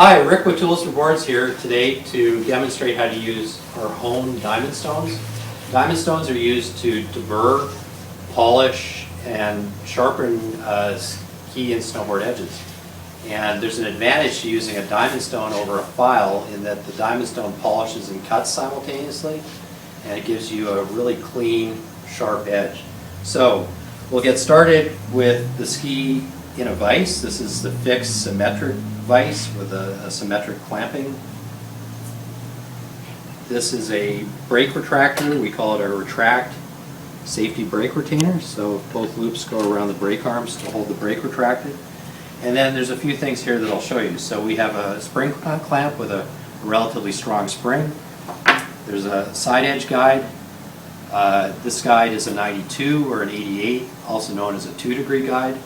Hi, Rick with Tools4Boards here today to demonstrate how to use our HONE diamond stones. Diamond stones are used to de-burr, polish, and sharpen ski and snowboard edges. And there's an advantage to using a diamond stone over a file in that the diamond stone polishes and cuts simultaneously, and it gives you a really clean, sharp edge. So we'll get started with the ski in a vise. This is the fixed symmetric vise with a symmetric clamping. This is a brake retractor. We call it a retract safety brake retainer. So both loops go around the brake arms to hold the brake retracted. And then there's a few things here that I'll show you. So we have a spring clamp with a relatively strong spring. There's a side edge guide. This guide is a 92 or an 88, also known as a 2-degree guide.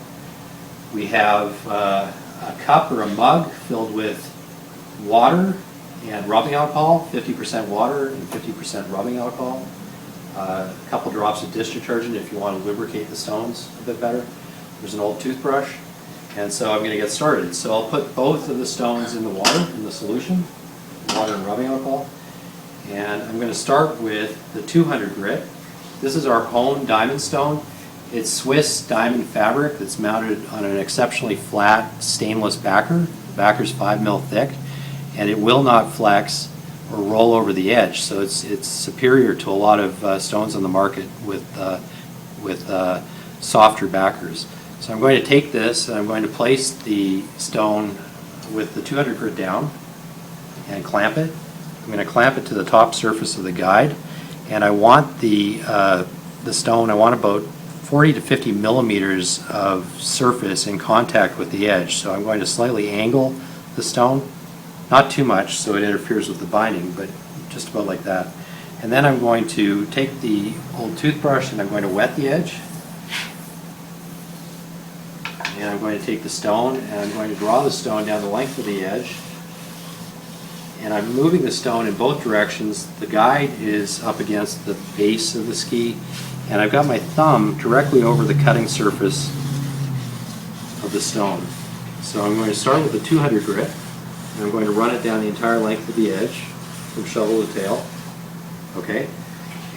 We have a cup or a mug filled with water and rubbing alcohol, 50% water and 50% rubbing alcohol. A couple drops of dish detergent if you want to lubricate the stones a bit better. There's an old toothbrush. And so I'm going to get started. So I'll put both of the stones in the water, in the solution, water and rubbing alcohol. And I'm going to start with the 200 grit. This is our HONE diamond stone. It's Swiss diamond fabric that's mounted on an exceptionally flat stainless backer. The backer's 5 mil thick, and it will not flex or roll over the edge. So it's superior to a lot of stones on the market with softer backers. So I'm going to take this and I'm going to place the stone with the 200 grit down and clamp it. I'm going to clamp it to the top surface of the guide, and I want the stone, I want about 40 to 50 millimeters of surface in contact with the edge. So I'm going to slightly angle the stone, not too much so it interferes with the binding, but just about like that. And then I'm going to take the old toothbrush and I'm going to wet the edge. And I'm going to take the stone and I'm going to draw the stone down the length of the edge. And I'm moving the stone in both directions. The guide is up against the base of the ski, and I've got my thumb directly over the cutting surface of the stone. So I'm going to start with the 200 grit, and I'm going to run it down the entire length of the edge from shovel to tail. Okay?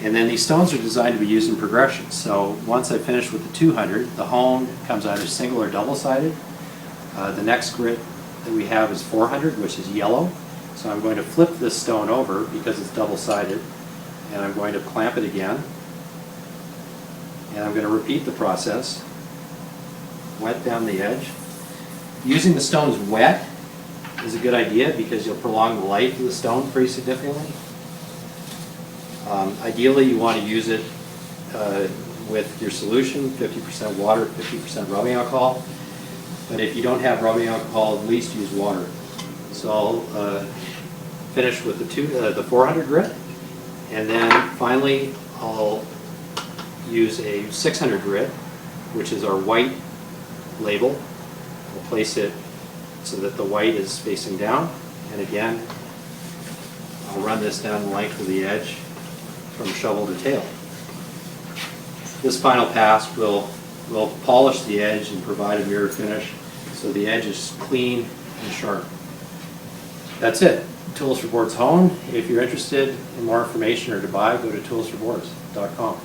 And then these stones are designed to be used in progression. So once I finish with the 200, the HONE comes either single or double-sided. The next grit that we have is 400, which is yellow. So I'm going to flip this stone over because it's double-sided, and I'm going to clamp it again. And I'm going to repeat the process. Wet down the edge. Using the stones wet is a good idea because you'll prolong the life of the stone pretty significantly. Ideally, you want to use it with your solution, 50% water, 50% rubbing alcohol. But if you don't have rubbing alcohol, at least use water. So I'll finish with the 400 grit, and then finally I'll use a 600 grit, which is our white label. I'll place it so that the white is facing down, and again I'll run this down the length of the edge from shovel to tail. This final pass will polish the edge and provide a mirror finish so the edge is clean and sharp. That's it. Tools4Boards HONE. If you're interested in more information or to buy, go to Tools4Boards.com.